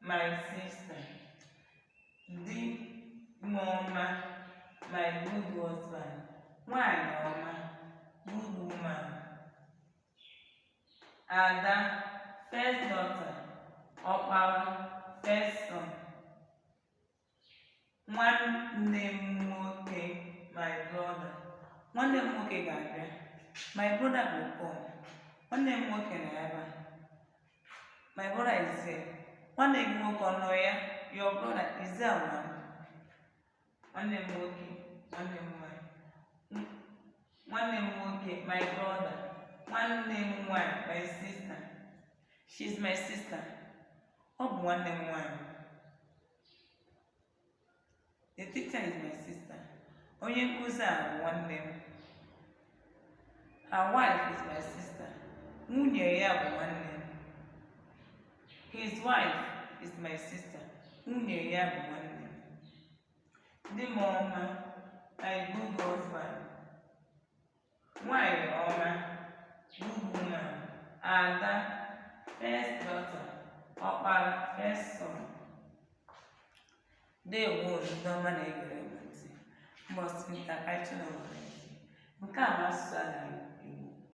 my sister. Di m ọma, my good husband. Nwanyị ọma, good woman. Ada, first daughter. Ọkpara, first son. Nwanne m nwoke, my brother. Nwanne m nwoke ga-abịa. My brother will come. Nwanne m nwoke nọ ebe a. My brother is here. Nwanne gị nwoke ọ nọ ya? Your brother is there now. Nwanne m nwoke, nwanne m nwanyị. Nwanne m nwoke, my brother. Nwanne m nwanyị, my sister. She's my sister. Ọ bụ nwanne m nwanyị. The teacher is my sister. Onye nkụzi a bụ nwanne m. Her wife is my sister. Nwunye ya bụ nwanne m. His wife is my sister. Nwunye ya bụ nwanne m. Di m ọma, my good husband. Nwanyị ọma, good woman. Ada, first daughter. Ọkpara, first son. Ndewo ndị ọma na-egere ntị. Mbọsị nta ka anyị chọrọ nke a bụ asụsụ a na-egwu.